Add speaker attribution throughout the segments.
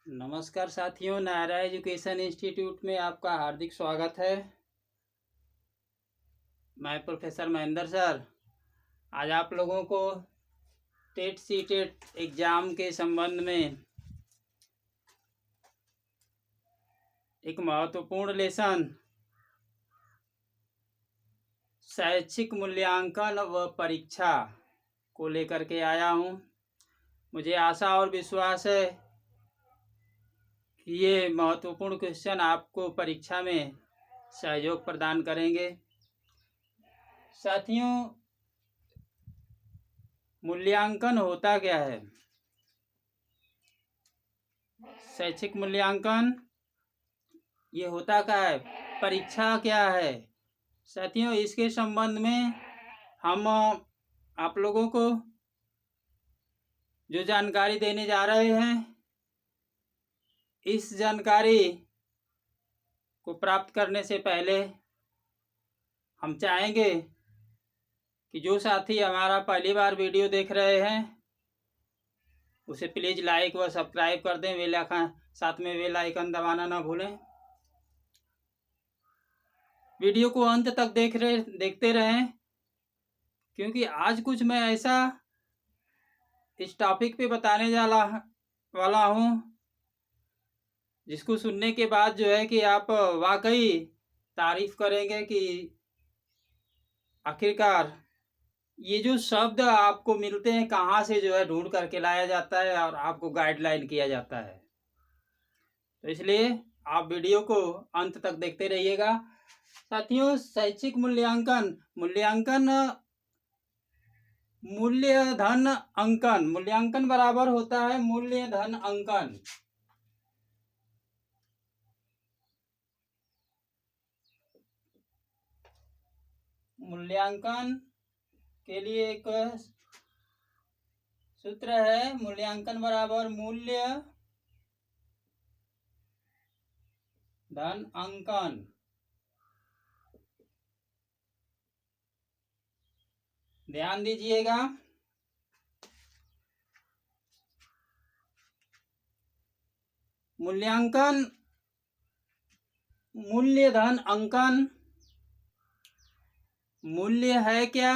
Speaker 1: नमस्कार साथियों, Naira education institute में आपका हार्दिक स्वागत है। मैं प्रोफेसर महेंद्र सर आज आप लोगों को टेट सीटेट एग्ज़ाम के संबंध में एक महत्वपूर्ण लेसन शैक्षिक मूल्यांकन व परीक्षा को लेकर के आया हूँ। मुझे आशा और विश्वास है कि ये महत्वपूर्ण क्वेश्चन आपको परीक्षा में सहयोग प्रदान करेंगे। साथियों, मूल्यांकन होता क्या है? शैक्षिक मूल्यांकन ये होता क्या है? परीक्षा क्या है? साथियों, इसके संबंध में हम आप लोगों को जो जानकारी देने जा रहे हैं, इस जानकारी को प्राप्त करने से पहले हम चाहेंगे कि जो साथी हमारा पहली बार वीडियो देख रहे हैं उसे प्लीज़ लाइक व सब्सक्राइब कर दें। साथ में बेल आइकन दबाना ना भूलें। वीडियो को अंत तक देखते रहें, क्योंकि आज कुछ मैं ऐसा इस टॉपिक पे बताने वाला हूँ जिसको सुनने के बाद जो है कि आप वाकई तारीफ करेंगे कि आखिरकार ये जो शब्द आपको मिलते हैं कहाँ से जो है ढूंढ करके लाया जाता है और आपको गाइडलाइन किया जाता है। तो इसलिए आप वीडियो को अंत तक देखते रहिएगा। साथियों, शैक्षिक मूल्यांकन मूल्यधन अंकन, मूल्यांकन बराबर होता है मूल्यधन अंकन। मूल्यांकन के लिए एक सूत्र है, मूल्यांकन बराबर मूल्य धन अंकन। ध्यान दीजिएगा। मूल्यांकन मूल्य धन अंकन, मूल्य है क्या,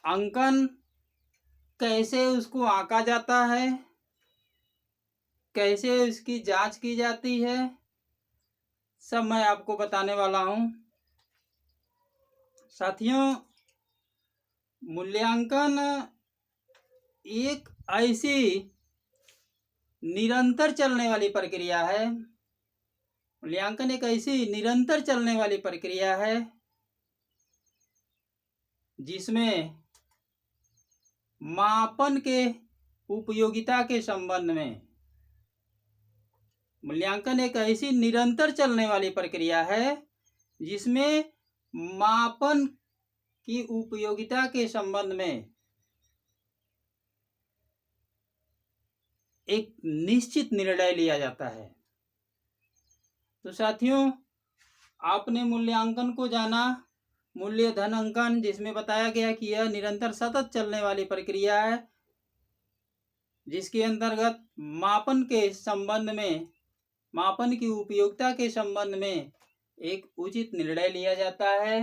Speaker 1: अंकन कैसे उसको आंका जाता है, कैसे उसकी जांच की जाती है, सब मैं आपको बताने वाला हूं। साथियों, मूल्यांकन एक ऐसी निरंतर चलने वाली प्रक्रिया है। मूल्यांकन एक ऐसी निरंतर चलने वाली प्रक्रिया है जिसमें मापन के उपयोगिता के संबंध में, मूल्यांकन एक ऐसी निरंतर चलने वाली प्रक्रिया है जिसमें मापन की उपयोगिता के संबंध में एक निश्चित निर्णय लिया जाता है। तो साथियों, आपने मूल्यांकन को जाना, मूल्य धन अंकन, जिसमें बताया गया कि यह निरंतर सतत चलने वाली प्रक्रिया है जिसके अंतर्गत मापन के संबंध में, मापन की उपयोगिता के संबंध में एक उचित निर्णय लिया जाता है।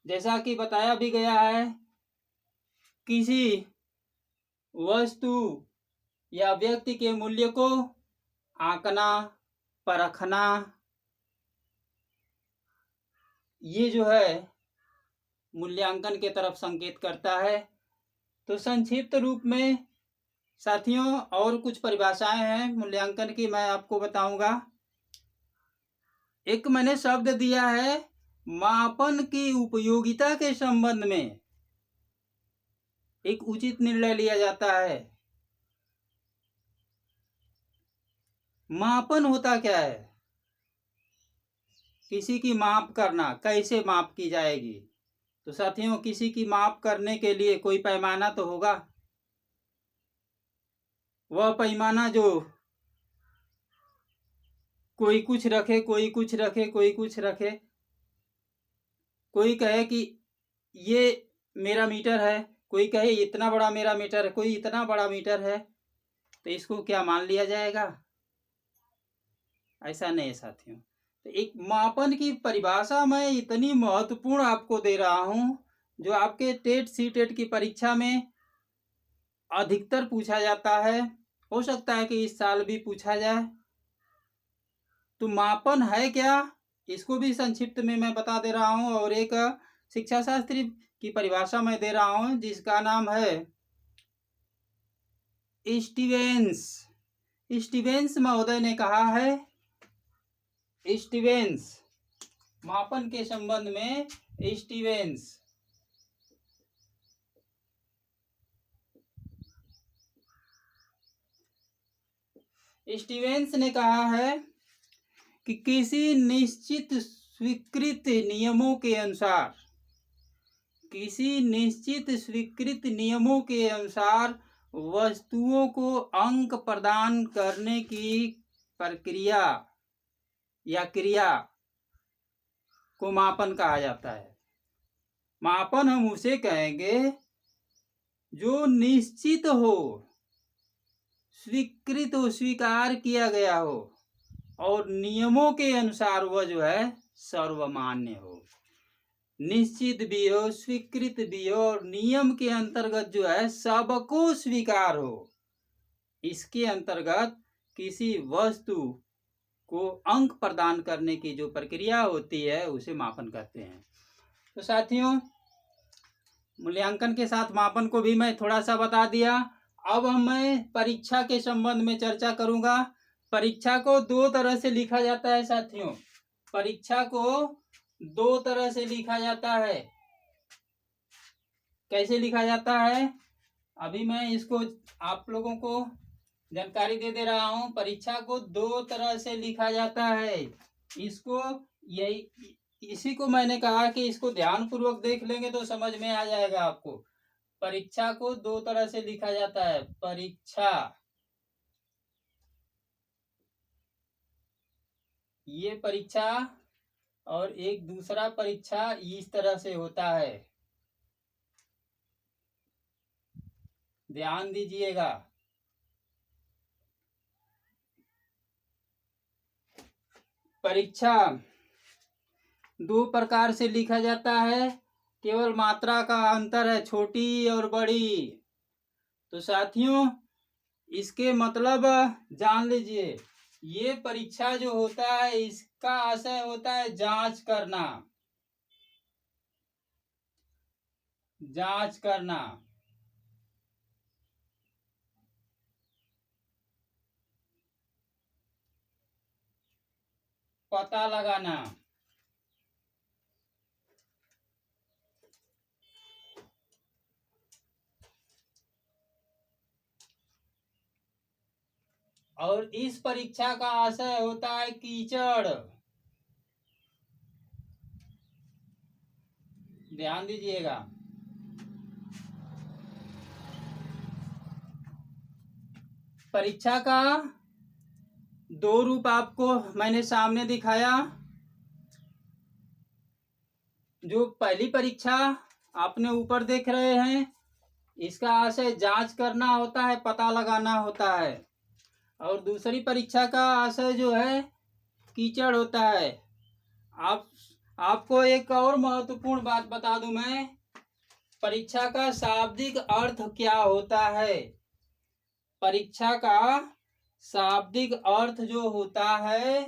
Speaker 1: जैसा कि बताया भी गया है, किसी वस्तु या व्यक्ति के मूल्य को आंकना, परखना, ये जो है मूल्यांकन के तरफ संकेत करता है। तो संक्षिप्त रूप में साथियों और कुछ परिभाषाएं हैं मूल्यांकन की, मैं आपको बताऊंगा। एक मैंने शब्द दिया है, मापन की उपयोगिता के संबंध में एक उचित निर्णय लिया जाता है। मापन होता क्या है? किसी की माप करना, कैसे माप की जाएगी? तो साथियों, किसी की माप करने के लिए कोई पैमाना तो होगा। वह पैमाना जो कोई कुछ रखे, कोई कुछ रखे, कोई कुछ रखे, कोई कहे कि ये मेरा मीटर है, कोई कहे इतना बड़ा मेरा मीटर है, कोई इतना बड़ा मीटर है, तो इसको क्या मान लिया जाएगा? ऐसा नहीं है साथियों। तो एक मापन की परिभाषा मैं इतनी महत्वपूर्ण आपको दे रहा हूं, जो आपके टेट सी टेट की परीक्षा में अधिकतर पूछा जाता है, हो सकता है कि इस साल भी पूछा जाए। तो मापन है क्या, इसको भी संक्षिप्त में मैं बता दे रहा हूं, और एक शिक्षा शास्त्री की परिभाषा मैं दे रहा हूं जिसका नाम है स्टीवेंस। स्टीवेंस महोदय ने कहा है, स्टीवेंस मापन के संबंध में स्टीवेंस स्टीवेंस ने कहा है कि किसी निश्चित स्वीकृत नियमों के अनुसार, किसी निश्चित स्वीकृत नियमों के अनुसार वस्तुओं को अंक प्रदान करने की प्रक्रिया या क्रिया को मापन कहा जाता है। मापन हम उसे कहेंगे जो निश्चित हो, स्वीकृत हो, स्वीकार किया गया हो, और नियमों के अनुसार वह जो है सर्वमान्य हो। निश्चित भी हो, स्वीकृत भी हो, और नियम के अंतर्गत जो है सबको स्वीकार हो। इसके अंतर्गत किसी वस्तु को अंक प्रदान करने की जो प्रक्रिया होती है उसे मापन कहते हैं। तो साथियों, मूल्यांकन के साथ मापन को भी मैं थोड़ा सा बता दिया। अब मैं परीक्षा के संबंध में चर्चा करूंगा। परीक्षा को दो तरह से लिखा जाता है साथियों, परीक्षा को दो तरह से लिखा जाता है। कैसे लिखा जाता है, अभी मैं इसको आप लोगों को जानकारी दे रहा हूं। परीक्षा को दो तरह से लिखा जाता है। इसको यही इसी को मैंने कहा कि इसको ध्यान पूर्वक देख लेंगे तो समझ में आ जाएगा आपको। परीक्षा को दो तरह से लिखा जाता है। परीक्षा, ये परीक्षा, और एक दूसरा परीक्षा इस तरह से होता है, ध्यान दीजिएगा। परीक्षा दो प्रकार से लिखा जाता है, केवल मात्रा का अंतर है, छोटी और बड़ी। तो साथियों, इसके मतलब जान लीजिए। ये परीक्षा जो होता है इसका आशय होता है जांच करना, जांच करना, पता लगाना। और इस परीक्षा का आशय होता है कीचड़। ध्यान दीजिएगा। परीक्षा का दो रूप आपको मैंने सामने दिखाया। जो पहली परीक्षा आपने ऊपर देख रहे हैं, इसका आशय जांच करना होता है, पता लगाना होता है। और दूसरी परीक्षा का आशय जो है कीचड़ होता है। आपको एक और महत्वपूर्ण बात बता दूं मैं, परीक्षा का शाब्दिक अर्थ क्या होता है। परीक्षा का शाब्दिक अर्थ जो होता है,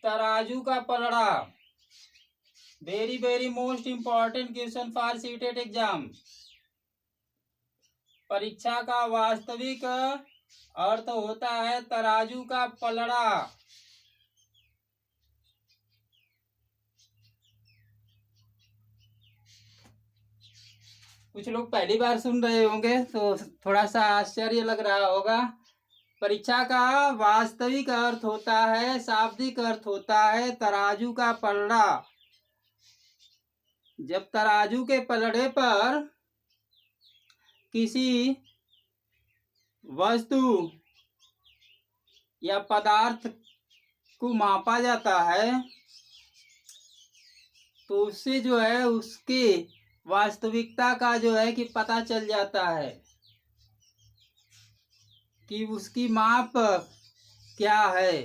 Speaker 1: तराजू का पलड़ा। Very very most important question for CTET exam. परीक्षा का वास्तविक अर्थ होता है तराजू का पलड़ा। कुछ लोग पहली बार सुन रहे होंगे तो थोड़ा सा आश्चर्य लग रहा होगा। परीक्षा का वास्तविक अर्थ होता है, शाब्दिक अर्थ होता है तराजू का पलड़ा। जब तराजू के पलड़े पर किसी वस्तु या पदार्थ को मापा जाता है, तो उससे जो है उसके वास्तविकता का जो है कि पता चल जाता है कि उसकी माप क्या है।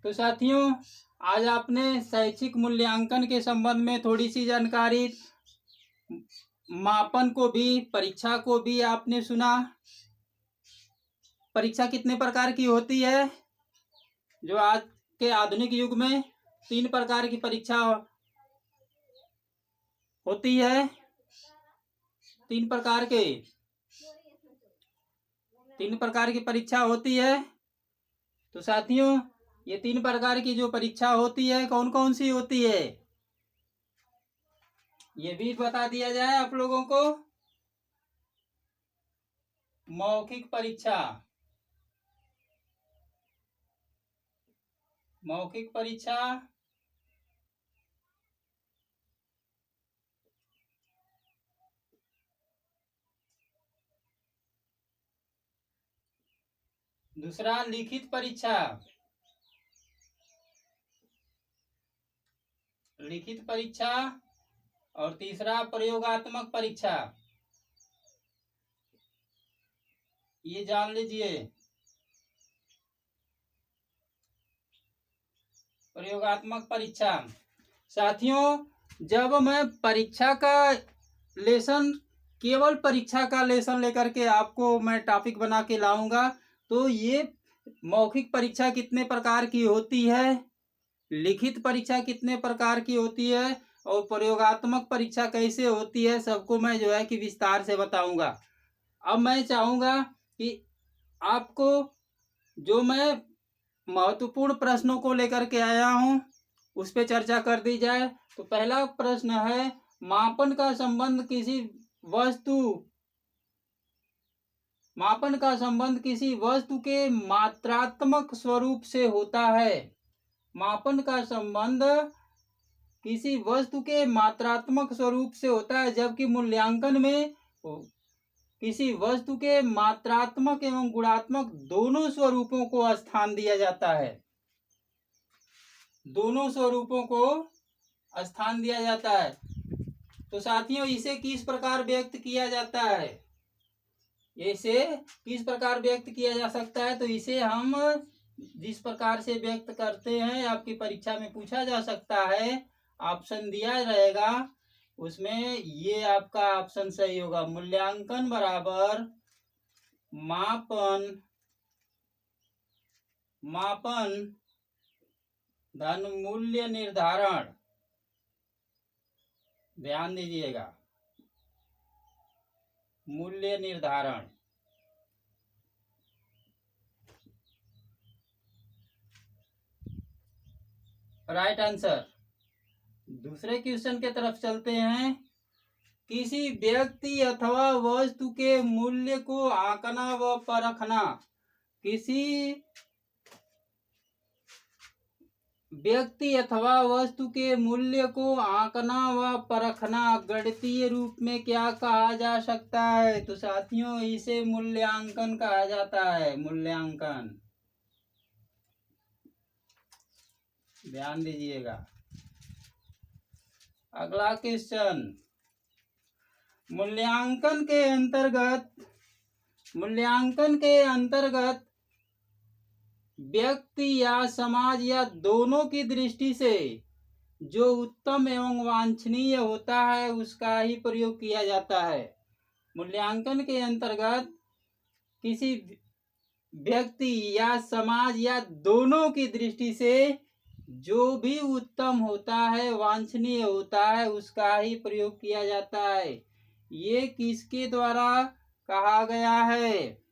Speaker 1: तो साथियों, आज आपने शैक्षिक मूल्यांकन के संबंध में थोड़ी सी जानकारी, मापन को भी, परीक्षा को भी आपने सुना। परीक्षा कितने प्रकार की होती है? जो आज के आधुनिक युग में 3 प्रकार की परीक्षा होती है। 3 प्रकार की परीक्षा होती है। तो साथियों, ये 3 प्रकार की जो परीक्षा होती है कौन कौन सी होती है, ये भी बता दिया जाए आप लोगों को। मौखिक परीक्षा, मौखिक परीक्षा, दूसरा लिखित परीक्षा, लिखित परीक्षा, और तीसरा प्रयोगात्मक परीक्षा। ये जान लीजिए, प्रयोगात्मक परीक्षा। साथियों, जब मैं परीक्षा का लेसन, केवल परीक्षा का लेसन लेकर के आपको मैं टॉपिक बना के लाऊंगा, तो ये मौखिक परीक्षा कितने प्रकार की होती है, लिखित परीक्षा कितने प्रकार की होती है, और प्रयोगात्मक परीक्षा कैसे होती है, सबको मैं जो है कि विस्तार से बताऊंगा। अब मैं चाहूंगा कि आपको जो मैं महत्वपूर्ण प्रश्नों को लेकर के आया हूं उस पर चर्चा कर दी जाए। तो पहला प्रश्न है, मापन का संबंध किसी वस्तु, मापन का संबंध किसी वस्तु के मात्रात्मक स्वरूप से होता है। मापन का संबंध किसी वस्तु के मात्रात्मक स्वरूप से होता है, जबकि मूल्यांकन में किसी वस्तु के मात्रात्मक एवं गुणात्मक दोनों स्वरूपों को स्थान दिया जाता है। दोनों स्वरूपों को स्थान दिया जाता है। तो साथियों, इसे किस प्रकार व्यक्त किया जाता है, इसे किस प्रकार व्यक्त किया जा सकता है? तो इसे हम जिस प्रकार से व्यक्त करते हैं, आपकी परीक्षा में पूछा जा सकता है, ऑप्शन दिया रहेगा, उसमें ये आपका ऑप्शन सही होगा। मूल्यांकन बराबर मापन, मापन धन मूल्य निर्धारण। ध्यान दीजिएगा, मूल्य निर्धारण। Right answer. दूसरे क्वेश्चन के तरफ चलते हैं। किसी व्यक्ति अथवा वस्तु के मूल्य को आंकना व परखना। किसी व्यक्ति अथवा वस्तु के मूल्य को आंकना व परखना गणितीय रूप में क्या कहा जा सकता है? तो साथियों, इसे मूल्यांकन कहा जाता है, मूल्यांकन। ध्यान दीजिएगा। अगला क्वेश्चन, मूल्यांकन के अंतर्गत व्यक्ति या समाज या दोनों की दृष्टि से जो उत्तम एवं वांछनीय होता है उसका ही प्रयोग किया जाता है। मूल्यांकन के अंतर्गत किसी व्यक्ति या समाज या दोनों की दृष्टि से जो भी उत्तम होता है, वांछनीय होता है, उसका ही प्रयोग किया जाता है। ये किसके द्वारा कहा गया है?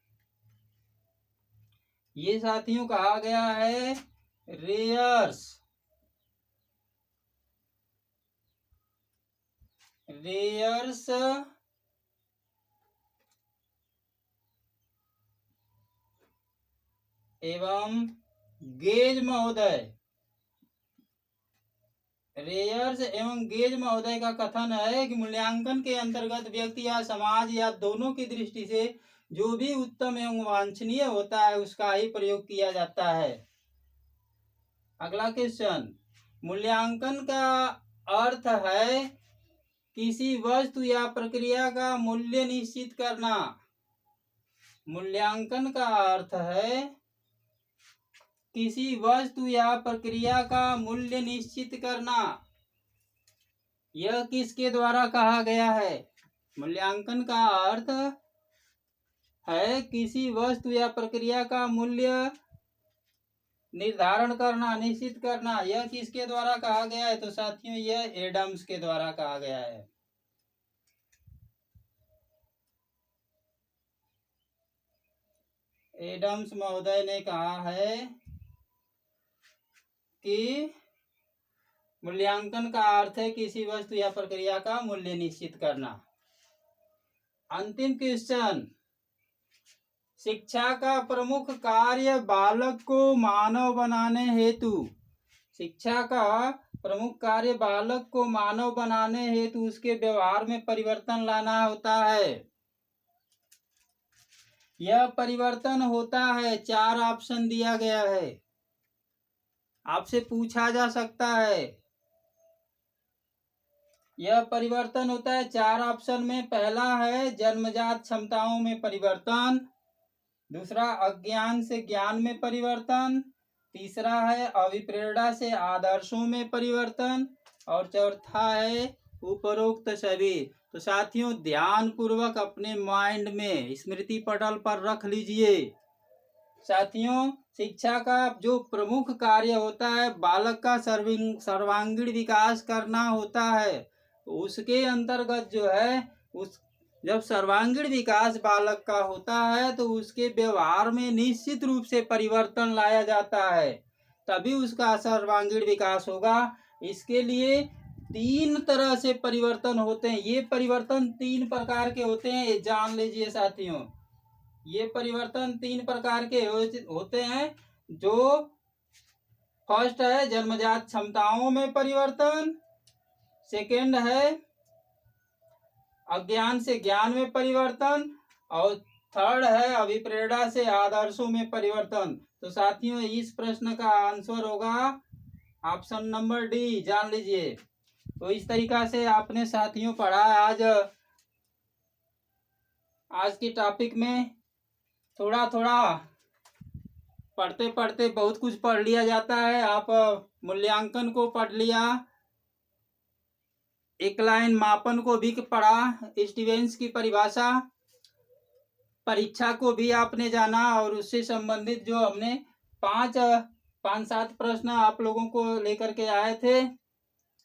Speaker 1: ये साथियों कहा गया है रेयर्स, रेयर्स एवं गेज महोदय। रेयर्स एवं गेज महोदय का कथन है कि मूल्यांकन के अंतर्गत व्यक्ति या समाज या दोनों की दृष्टि से जो भी उत्तम एवं वांछनीय होता है उसका ही प्रयोग किया जाता है। अगला क्वेश्चन, मूल्यांकन का अर्थ है किसी वस्तु या प्रक्रिया का मूल्य निश्चित करना। मूल्यांकन का अर्थ है किसी वस्तु या प्रक्रिया का मूल्य निश्चित करना। यह किसके द्वारा कहा गया है? मूल्यांकन का अर्थ है किसी वस्तु या प्रक्रिया का मूल्य निर्धारण करना, निश्चित करना। यह किसके द्वारा कहा गया है? तो साथियों यह एडम्स के द्वारा कहा गया है। एडम्स महोदय ने कहा है कि मूल्यांकन का अर्थ है किसी वस्तु या प्रक्रिया का मूल्य निश्चित करना। अंतिम क्वेश्चन, शिक्षा का प्रमुख कार्य बालक को मानव बनाने हेतु, शिक्षा का प्रमुख कार्य बालक को मानव बनाने हेतु उसके व्यवहार में परिवर्तन लाना होता है। यह परिवर्तन होता है, 4 ऑप्शन दिया गया है, आपसे पूछा जा सकता है। यह परिवर्तन होता है 4 ऑप्शन में। पहला है जन्मजात क्षमताओं में परिवर्तन, दूसरा अज्ञान से ज्ञान में परिवर्तन, तीसरा है अभिप्रेरणा से आदर्शों में परिवर्तन, और चौथा है उपरोक्त सभी। तो साथियों ध्यान पूर्वक अपने माइंड में स्मृति पटल पर रख लीजिए। साथियों शिक्षा का जो प्रमुख कार्य होता है बालक का सर्वांगीण विकास करना होता है। उसके अंतर्गत जो है जब सर्वांगीण विकास बालक का होता है तो उसके व्यवहार में निश्चित रूप से परिवर्तन लाया जाता है, तभी उसका सर्वांगीण विकास होगा। इसके लिए 3 तरह से परिवर्तन होते हैं। ये परिवर्तन 3 प्रकार के होते हैं, ये जान लीजिए साथियों। ये परिवर्तन 3 प्रकार के होते हैं। जो फर्स्ट है जन्मजात क्षमताओं में परिवर्तन, सेकेंड है अज्ञान से ज्ञान में परिवर्तन, और थर्ड है अभिप्रेरणा से आदर्शों में परिवर्तन। तो साथियों इस प्रश्न का आंसर होगा ऑप्शन नंबर डी, जान लीजिए। तो इस तरीका से आपने साथियों पढ़ा आज की टॉपिक में। थोड़ा थोड़ा पढ़ते पढ़ते बहुत कुछ पढ़ लिया जाता है। आप मूल्यांकन को पढ़ लिया, एक लाइन मापन को भी पढ़ा, स्टीवेंस की परिभाषा, परीक्षा को भी आपने जाना, और उससे संबंधित जो हमने 5-7 प्रश्न आप लोगों को लेकर के आए थे।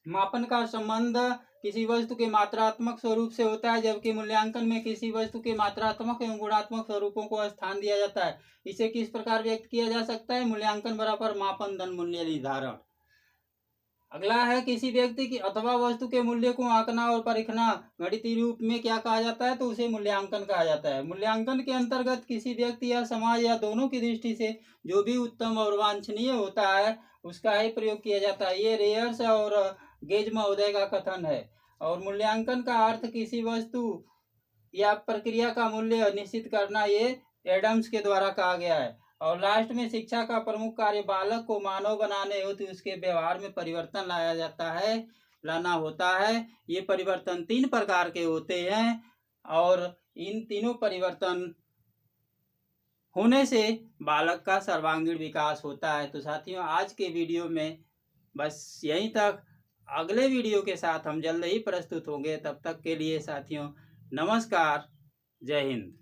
Speaker 1: मापन का संबंध किसी वस्तु के मात्रात्मक स्वरूप से होता है, जबकि मूल्यांकन में किसी वस्तु के मात्रात्मक एवं गुणात्मक स्वरूपों को स्थान दिया जाता है। इसे किस प्रकार व्यक्त किया जा सकता है? मूल्यांकन बराबर मापन धन मूल्य निर्धारण। अगला है किसी व्यक्ति की अथवा वस्तु के मूल्य को आंकना और परखना गणितीय रूप में क्या कहा जाता है? तो उसे मूल्यांकन कहा जाता है। मूल्यांकन के अंतर्गत किसी व्यक्ति या समाज या दोनों की दृष्टि से जो भी उत्तम और वांछनीय होता है उसका ही प्रयोग किया जाता है। ये रेयर्स और गेज महोदय का कथन है। और मूल्यांकन का अर्थ किसी वस्तु या प्रक्रिया का मूल्य निश्चित करना, ये एडम्स के द्वारा कहा गया है। और लास्ट में शिक्षा का प्रमुख कार्य बालक को मानव बनाने हेतु उसके व्यवहार में परिवर्तन लाना होता है। ये परिवर्तन 3 प्रकार के होते हैं, और इन तीनों परिवर्तन होने से बालक का सर्वांगीण विकास होता है। तो साथियों आज के वीडियो में बस यहीं तक। अगले वीडियो के साथ हम जल्द ही प्रस्तुत होंगे। तब तक के लिए साथियों नमस्कार, जय हिंद।